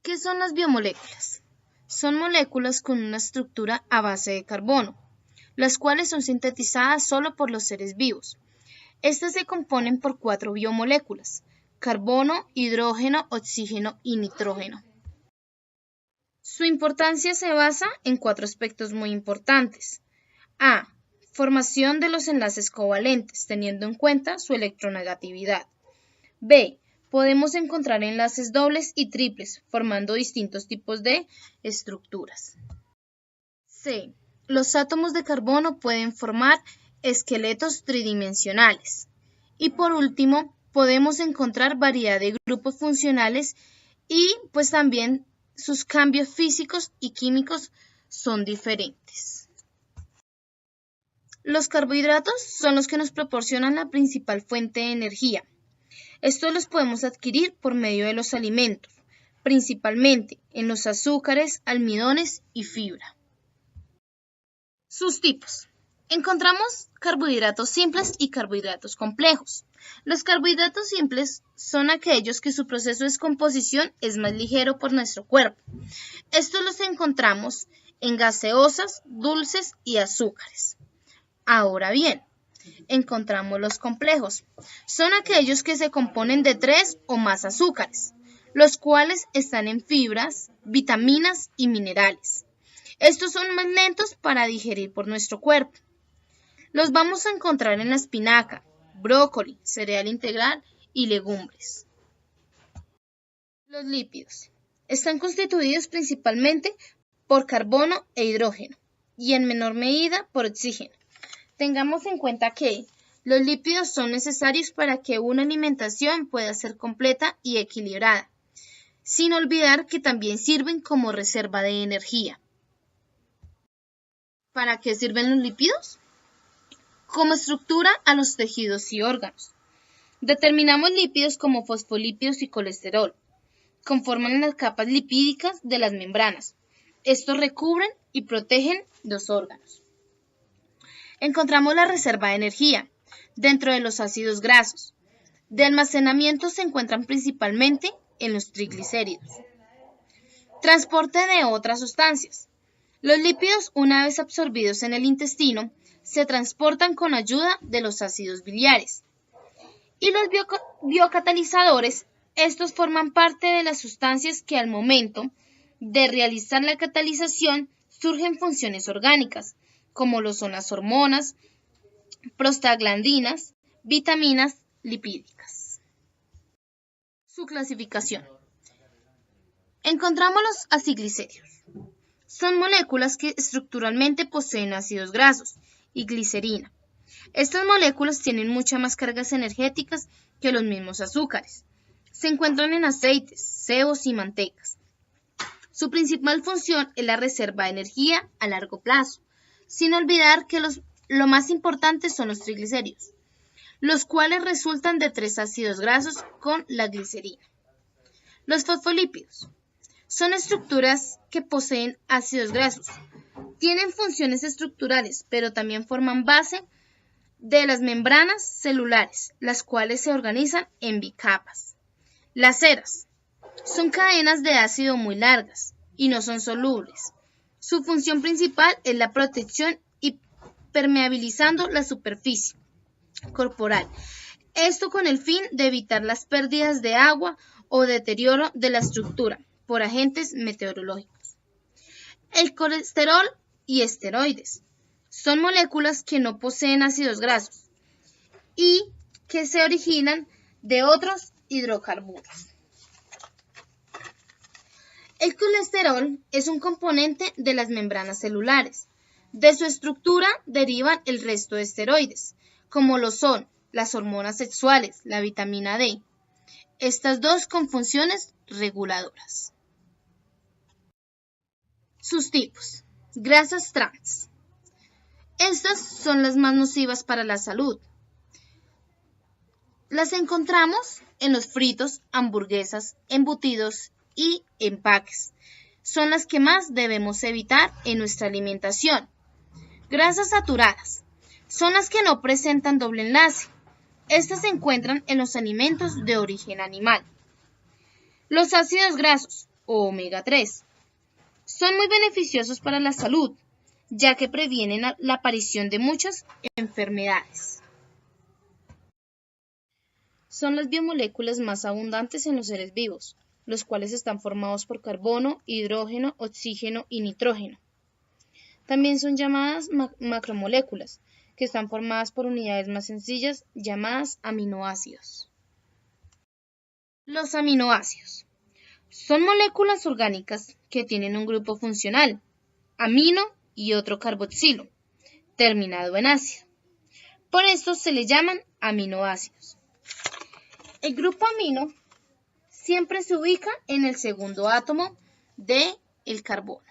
¿Qué son las biomoléculas? Son moléculas con una estructura a base de carbono, las cuales son sintetizadas solo por los seres vivos. Estas se componen por 4 biomoléculas: carbono, hidrógeno, oxígeno y nitrógeno. Su importancia se basa en 4 aspectos muy importantes. A. Formación de los enlaces covalentes, teniendo en cuenta su electronegatividad. B. Podemos encontrar enlaces dobles y triples, formando distintos tipos de estructuras. C. Los átomos de carbono pueden formar esqueletos tridimensionales. Y por último, podemos encontrar variedad de grupos funcionales y pues también sus cambios físicos y químicos son diferentes. Los carbohidratos son los que nos proporcionan la principal fuente de energía. Estos los podemos adquirir por medio de los alimentos, principalmente en los azúcares, almidones y fibra. Sus tipos. Encontramos carbohidratos simples y carbohidratos complejos. Los carbohidratos simples son aquellos que su proceso de descomposición es más ligero por nuestro cuerpo. Estos los encontramos en gaseosas, dulces y azúcares. Ahora bien, encontramos los complejos. Son aquellos que se componen de 3 o más azúcares, los cuales están en fibras, vitaminas y minerales. Estos son más lentos para digerir por nuestro cuerpo. Los vamos a encontrar en la espinaca, brócoli, cereal integral y legumbres. Los lípidos están constituidos principalmente por carbono e hidrógeno y en menor medida por oxígeno. Tengamos en cuenta que los lípidos son necesarios para que una alimentación pueda ser completa y equilibrada, sin olvidar que también sirven como reserva de energía. ¿Para qué sirven los lípidos? Como estructura a los tejidos y órganos. Determinamos lípidos como fosfolípidos y colesterol. Conforman las capas lipídicas de las membranas. Estos recubren y protegen los órganos. Encontramos la reserva de energía dentro de los ácidos grasos. De almacenamiento se encuentran principalmente en los triglicéridos. Transporte de otras sustancias. Los lípidos, una vez absorbidos en el intestino, se transportan con ayuda de los ácidos biliares. Y los biocatalizadores, estos forman parte de las sustancias que al momento de realizar la catalización surgen funciones orgánicas, como lo son las hormonas, prostaglandinas, vitaminas lipídicas. Su clasificación. Encontramos los aciglicéridos. Son moléculas que estructuralmente poseen ácidos grasos y glicerina. Estas moléculas tienen muchas más cargas energéticas que los mismos azúcares. Se encuentran en aceites, cebos y mantecas. Su principal función es la reserva de energía a largo plazo, sin olvidar que lo más importante son los triglicéridos, los cuales resultan de 3 ácidos grasos con la glicerina. Los fosfolípidos son estructuras que poseen ácidos grasos. Tienen funciones estructurales, pero también forman base de las membranas celulares, las cuales se organizan en bicapas. Las ceras son cadenas de ácido muy largas y no son solubles. Su función principal es la protección y permeabilizando la superficie corporal. Esto con el fin de evitar las pérdidas de agua o deterioro de la estructura por agentes meteorológicos. El colesterol y esteroides son moléculas que no poseen ácidos grasos y que se originan de otros hidrocarburos. El colesterol es un componente de las membranas celulares. De su estructura derivan el resto de esteroides, como lo son las hormonas sexuales, la vitamina D. Estas dos con funciones reguladoras. Sus tipos. Grasas trans. Estas son las más nocivas para la salud. Las encontramos en los fritos, hamburguesas, embutidos y empaques. Son las que más debemos evitar en nuestra alimentación. Grasas saturadas. Son las que no presentan doble enlace. Estas se encuentran en los alimentos de origen animal. Los ácidos grasos o omega 3. Son muy beneficiosos para la salud, ya que previenen la aparición de muchas enfermedades. Son las biomoléculas más abundantes en los seres vivos, los cuales están formados por carbono, hidrógeno, oxígeno y nitrógeno. También son llamadas macromoléculas, que están formadas por unidades más sencillas llamadas aminoácidos. Los aminoácidos son moléculas orgánicas que tienen un grupo funcional, amino y otro carboxilo, terminado en ácido. Por esto se les llaman aminoácidos. El grupo amino siempre se ubica en el segundo átomo del carbono.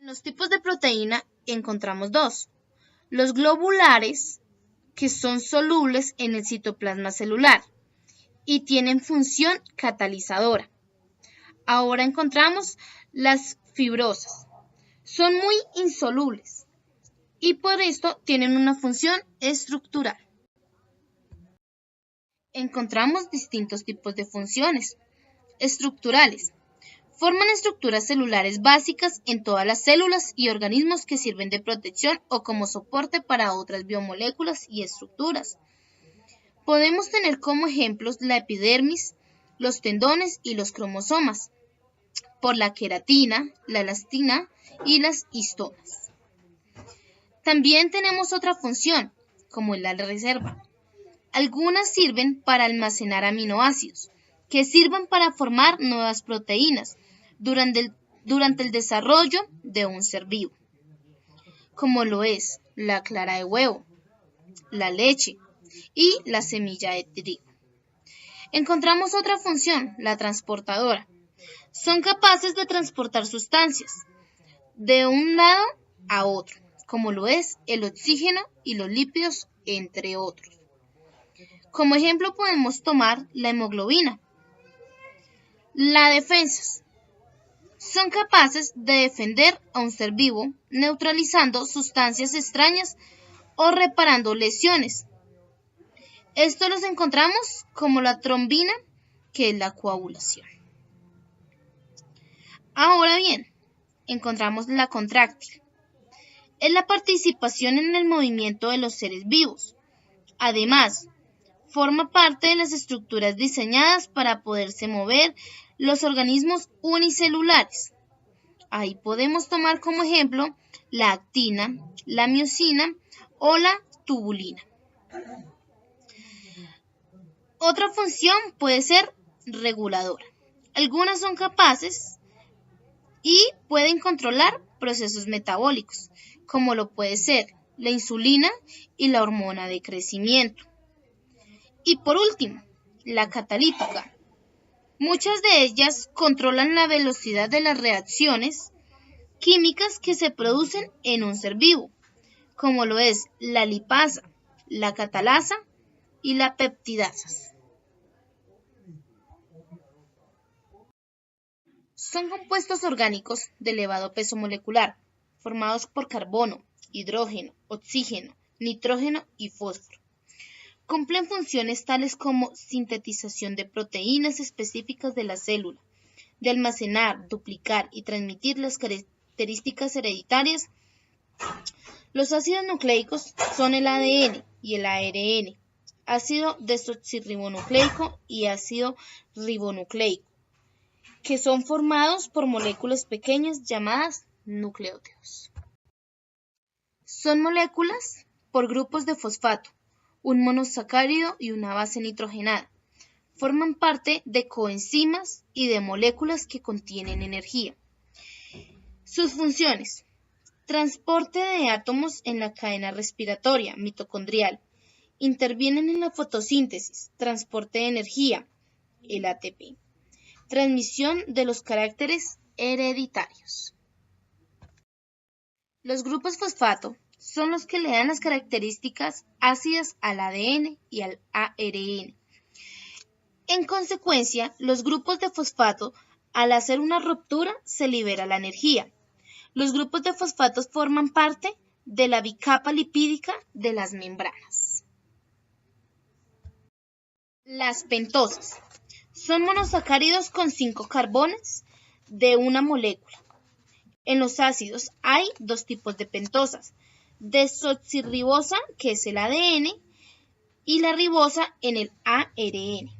En los tipos de proteína encontramos dos: los globulares, que son solubles en el citoplasma celular y tienen función catalizadora. Ahora encontramos las fibrosas. Son muy insolubles y por esto tienen una función estructural. Encontramos distintos tipos de funciones estructurales. Forman estructuras celulares básicas en todas las células y organismos que sirven de protección o como soporte para otras biomoléculas y estructuras. Podemos tener como ejemplos la epidermis, los tendones y los cromosomas, por la queratina, la elastina y las histonas. También tenemos otra función, como la reserva. Algunas sirven para almacenar aminoácidos, que sirvan para formar nuevas proteínas durante el desarrollo de un ser vivo, como lo es la clara de huevo, la leche y la semilla de trigo. Encontramos otra función, la transportadora. Son capaces de transportar sustancias de un lado a otro, como lo es el oxígeno y los lípidos, entre otros. Como ejemplo podemos tomar la hemoglobina. Las defensas son capaces de defender a un ser vivo neutralizando sustancias extrañas o reparando lesiones. Esto los encontramos como la trombina, que es la coagulación. Ahora bien, encontramos la contráctil. Es la participación en el movimiento de los seres vivos. Además, forma parte de las estructuras diseñadas para poderse mover los organismos unicelulares. Ahí podemos tomar como ejemplo la actina, la miosina o la tubulina. Otra función puede ser reguladora. Algunas son capaces y pueden controlar procesos metabólicos, como lo puede ser la insulina y la hormona de crecimiento. Y por último, la catalítica. Muchas de ellas controlan la velocidad de las reacciones químicas que se producen en un ser vivo, como lo es la lipasa, la catalasa y la peptidasas. Son compuestos orgánicos de elevado peso molecular, formados por carbono, hidrógeno, oxígeno, nitrógeno y fósforo. Cumplen funciones tales como sintetización de proteínas específicas de la célula, de almacenar, duplicar y transmitir las características hereditarias. Los ácidos nucleicos son el ADN y el ARN, ácido desoxirribonucleico y ácido ribonucleico, que son formados por moléculas pequeñas llamadas nucleótidos. Son moléculas por grupos de fosfato, un monosacárido y una base nitrogenada. Forman parte de coenzimas y de moléculas que contienen energía. Sus funciones: transporte de átomos en la cadena respiratoria mitocondrial. Intervienen en la fotosíntesis, transporte de energía, el ATP. Transmisión de los caracteres hereditarios. Los grupos fosfato son los que le dan las características ácidas al ADN y al ARN. En consecuencia, los grupos de fosfato, al hacer una ruptura, se libera la energía. Los grupos de fosfatos forman parte de la bicapa lipídica de las membranas. Las pentosas Son monosacáridos con 5 carbones de una molécula. En los ácidos hay 2 tipos de pentosas, desoxirribosa, que es el ADN, y la ribosa en el ARN.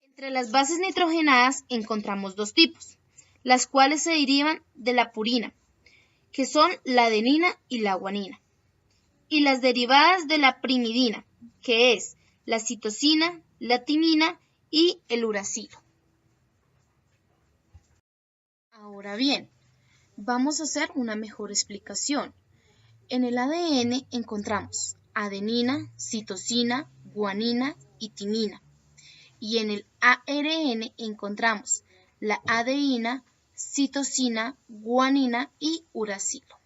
Entre las bases nitrogenadas encontramos 2 tipos, las cuales se derivan de la purina, que son la adenina y la guanina, y las derivadas de la primidina, que es la citosina, la timina y el uracilo. Ahora bien, vamos a hacer una mejor explicación. En el ADN encontramos adenina, citosina, guanina y timina. Y en el ARN encontramos la adeína, citosina, guanina y uracilo.